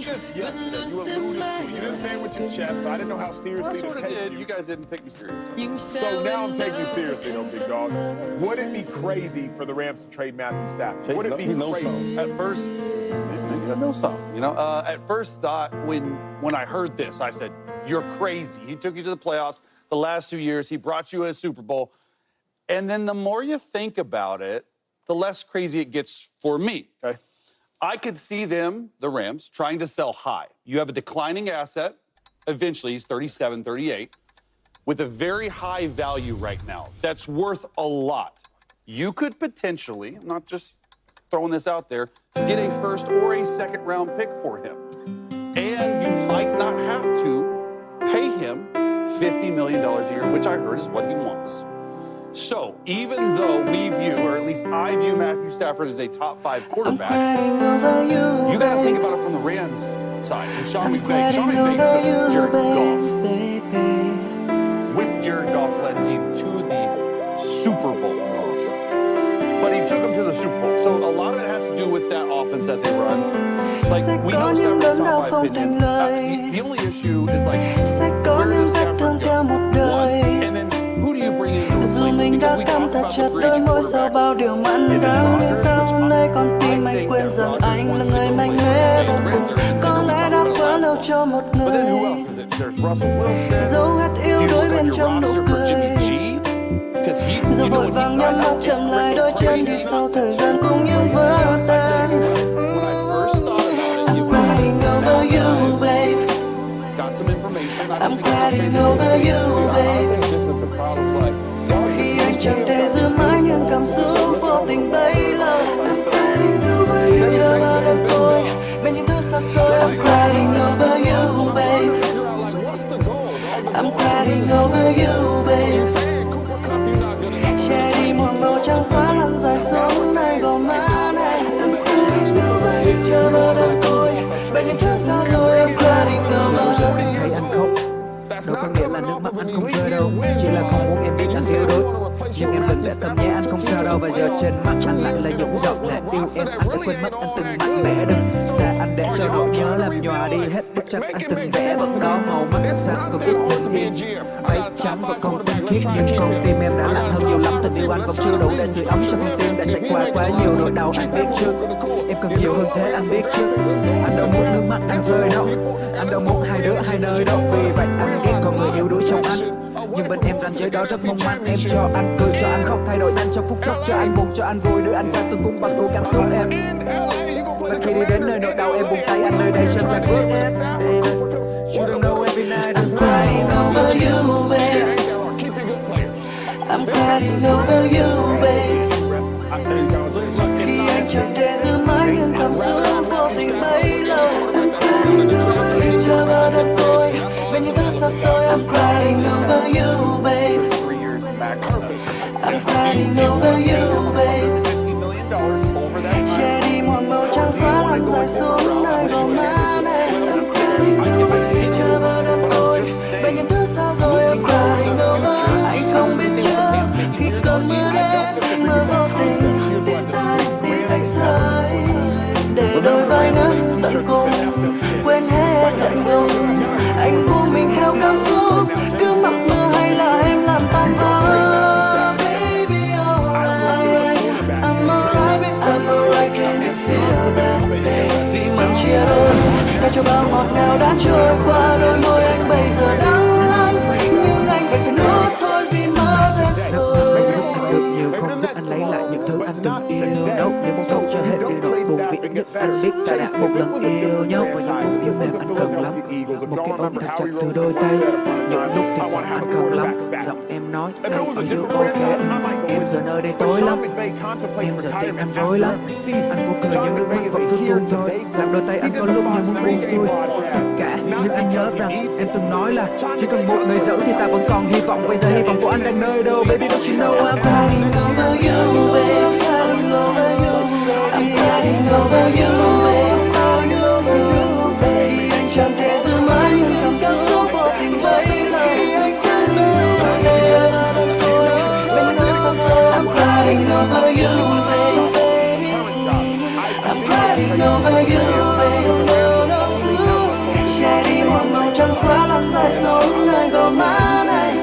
You alluded to it. You didn't say it with your chest, so I didn't know how seriously to take you. You guys didn't take me seriously. So now I'm taking you seriously, though, big dog. Would it be crazy for the Rams to trade Matthew Starford? Would it be crazy? At first, maybe I know something. You know, at first thought when I heard this, I said, "You're crazy." He took you to the playoffs the last 2 years. He brought you a Super Bowl, and then the more you think about it, the less crazy it gets for me. Okay. I could see them, the Rams, trying to sell high. You have a declining asset. Eventually, he's 37, 38, with a very high value right now. That's worth a lot. You could potentially, I'm not just throwing this out there, get a first or a second round pick for him. And you might not have to pay him $50 million a year, which I heard is what he wants. So, even though we view, or at least I view Matthew Starford as a top 5 quarterback, you got to think about it from the Rams side. And Sean McVay took Jared Goff. With Jared Goff led team to the Super Bowl. But he took him to the Super Bowl. So a lot of it has to do with that offense that they run. Like, we know Stafford's top 5 opinion. The only issue is, like, where does Stafford go? One, and then who do you bring in to replace him? Because we talked about the three quarterbacks. Is it Rodgers, which I think that Rodgers wants to go play the Rams. But then who else is it? There's Russell Wilson. Do you look on your roster for Jimmy G? Because he, you know, when he got out, it's crazy. So when I first thought about it, got some information. I'm gliding over you, babe. This is the problem. Like, Khi anh chẳng thể giữ mãi những cảm xúc vô tình bấy lâu. I'm gliding over you, chờ bao đêm tối bên những thứ xa xôi. I'm gliding over you, babe. I'm gliding over you, babe. Che đi một màu trắng xóa lăn dài xuống nơi gò má này. I'm gliding over you, chờ bao đêm tối bên những thứ xa xôi. I'm gliding over you. Thấy anh khóc đâu có nghĩa là nước mắt anh không rơi đâu, chỉ là không muốn em biết anh yếu đuối. Nhưng em đừng để tâm nhé, anh không sao đâu. Và giờ trên mắt anh lại là những giọt lệ yêu em. Anh đã quên mất anh từng mạnh mẽ, đừng xa anh để cho nỗi nhớ làm nhòa đi hết bức tranh anh từng vẽ. Vẫn đó màu mắt sáng còn ít bình yên, váy trắng và không tinh khiết, nhưng con tim em đã lạnh hơn nhiều lắm. Tình yêu anh vẫn chưa đủ để sưởi ấm cho con tim đã trải qua quá nhiều nỗi đau. Anh biết trước em cần nhiều hơn thế, anh biết trước. Anh đâu muốn nước mắt anh rơi đâu, anh đâu muốn hai đứa hai nơi đâu. Vì vậy anh ghét con người yếu đuối trong anh, nhưng bên em ranh giới đó rất mong manh. Em cho anh cười, cho anh khóc, thay đổi anh trong phút chốc, cho anh buồn, cho anh vui, đưa anh qua từng cung bậc của cảm xúc em. Và khi đi đến nơi nỗi đau em buông tay anh, nơi đây chân là bước em. You don't know every night I'm crying over you, babe. I'm crying over you, babe. Khi anh chẳng thể giữ mãi những cảm xúc vô tình bấy lâu. I'm crying over you, chờ bao đêm tối bên những thứ xa xôi. I'm crying over you, babe. I'm crying over you, babe. Che đi một màu trắng xóa lăn dài xuống nơi gò má này. I'm crying over you, chờ bao đêm tối bên những thứ xa xôi. I'm crying over. Anh không biết trước khi cơn mưa đến, mưa vô tình tít tai tít thành rơi, để đôi vai nâng tận cùng quên hết lạnh lùng. Anh buông mình theo cảm xúc, cứ mặc mưa hay là em làm tan vỡ. Baby alright, I'm alright, I'm alright, can you feel that? Vì mình chia đôi, đã cho bao ngọt ngào đã trôi qua đôi môi anh bây giờ đắng lắm. Nhưng anh phải cần nuốt thôi vì mất em rồi. được nhiều không giúp anh lấy lại những thứ anh từng yêu đâu. Nếu muốn sống cho hết đi nỗi buồn, vì ít nhất anh biết ta đã một lần yêu nhau. Và những phút yêu mềm anh cần lắm, một cái ôm thật chặt từ đôi tay. Những lúc thì vọng anh không lắm, giọng em nói hey are you okay. Em giờ nơi đây tối lắm, em giờ tim em rối lắm. Anh có cười nhưng nước mắt vẫn cứ tuôn thôi, làm đôi tay anh có lúc như muốn buông xuôi tất cả. Nhưng anh nhớ rằng em từng nói là chỉ cần một người giữ thì ta vẫn còn hy vọng. Bây giờ hy vọng của anh đang nơi đâu? Baby don't you know I'm crying over you, babe. I'm crying over you. I'm crying over you, babe. I'm crying over you, babe. Anh chẳng thể giữ mãi những cảm xúc vô tình vẫy lâu. I'm crying over you, babe. I'm crying over you, babe. má này.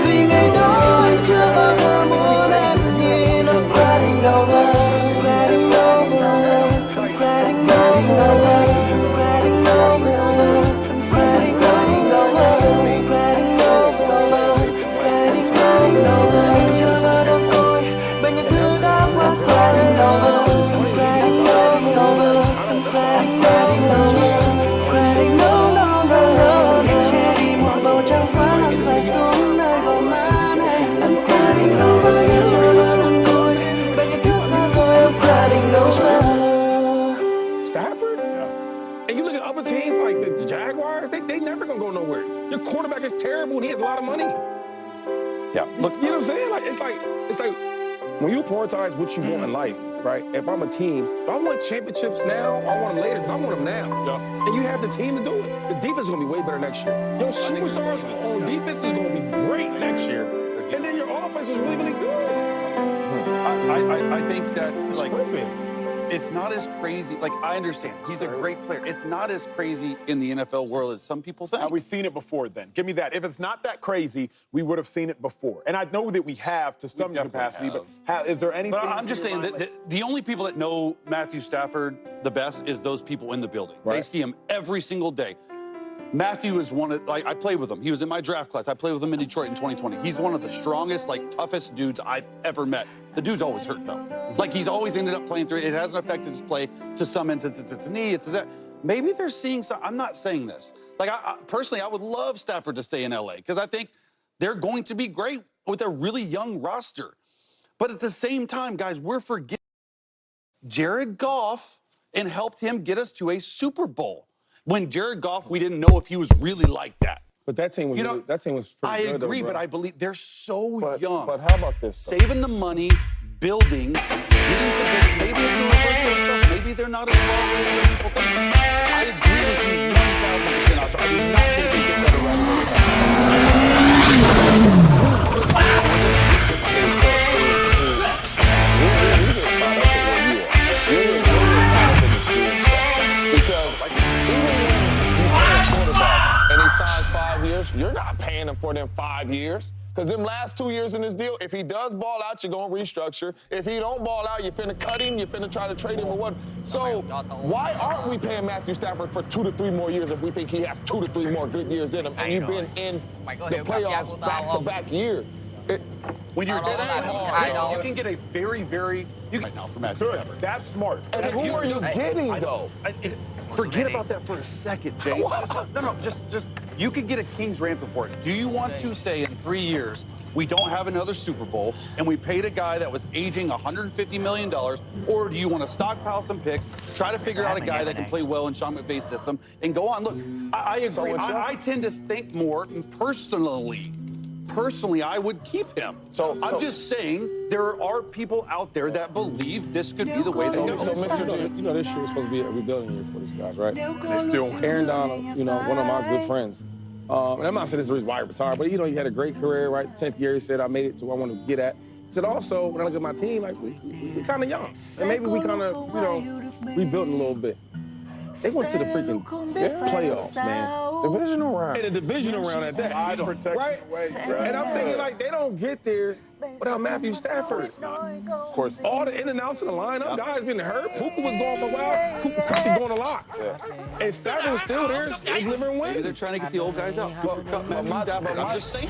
Vì ngày đó anh chưa bao giờ muốn em nhìn. I'm crying over, crying over, crying over, crying over, crying over. Chưa bao đâu tôi bên những thứ đã qua crying over, crying over, crying over. Che đi một bầu trắng xóa lăn dài xuống nơi gò má này. I'm crying over you. Chưa bao đâu tôi bên những thứ xa rồi. I'm crying over. Stafford? Yeah. And you look at other teams like the Jaguars, they never gonna go nowhere. Your quarterback is terrible and he has a lot of money. Yeah, look, You know what I'm saying? Like it's like when you prioritize what you want in life, right? If I'm a team, do I want championships now or I want them later? Because I want them now. Yeah. And you have the team to do it. The defense is gonna be way better next year. Your superstars on defense is gonna be great next year. And then your offense is really, really good. I think that It's like tripping. it's not as crazy. Like I understand he's a great player. It's not as crazy in the NFL world as some people think. Have we seen it before then? Give me that. If it's not that crazy, we would have seen it before. And I know that we have to some definitely capacity, have. but is there anything? But I'm just saying that the only people that know Matthew Stafford the best is those people in the building. They Right. see him every single day. Matthew is one of, like, I played with him. He was in my draft class. I played with him in Detroit in 2020. He's one of the strongest, like, toughest dudes I've ever met. The dude's always hurt, though. Like, he's always ended up playing through. It hasn't affected his play to some instances. It's a knee, it's a that. Maybe they're seeing some. I'm not saying this. Like, personally, I would love Stafford to stay in LA because I think they're going to be great with a really young roster. But at the same time, guys, we're forgetting Jared Goff and helped him get us to a Super Bowl. When Jared Goff, we didn't know if he was really like that. But that team was You know, that team was pretty I good, agree, though, but bro. I believe they're so young. But how about this, though? Saving the money, building, getting some picks. Maybe it's universal stuff. Maybe they're not as far away as some people think. I agree with you 1,000%. I do not think they get better right away. And he signs 5 years, you're not paying him for them 5 years. Because them last 2 years in this deal, if he does ball out, you're going to restructure. If he don't ball out, you're finna cut him, you're finna try to trade him or what. So why aren't we paying Matthew Stafford for 2 to 3 more years if we think he has 2 to 3 more good years in him? And you've been in the playoffs back-to-back years. When you're Listen, you can get a very, very right now for Matthew Good. Stafford. That's smart. And who are you getting, though? Forget about that for a second, Jay. Just you could get a king's ransom for it. Do you want to say in 3 years we don't have another Super Bowl and we paid a guy that was aging $150 million, or do you want to stockpile some picks, try to figure out a guy that can play well in Sean McVay's system, and go on? Look, I agree. I tend to think more personally, I would keep him. So I'm just saying there are people out there that believe this could be the way they go. So, Mr. G, you know this year was supposed to be a rebuilding year for these guys, right? They still Aaron Donald, you know, one of my good friends. And I'm not saying this is the reason why he retired, but, you know, he had a great career, right? 10th year, he said, I made it to where I want to get at. He said, also, when I look at my team, like, we kind of young. And maybe we kind of, you know, rebuilding a little bit. They went to the freaking playoffs, man. Divisional round. And a divisional round at that. Right? And I'm thinking, like, they don't get there without Matthew Stafford. Of course. All the in and outs of the lineup, guys been hurt. Puka was gone for a while. Cooper Kupp been going a lot. And Stafford was still there, still delivering wins. Maybe they're trying to get the old guys out. I'm just saying.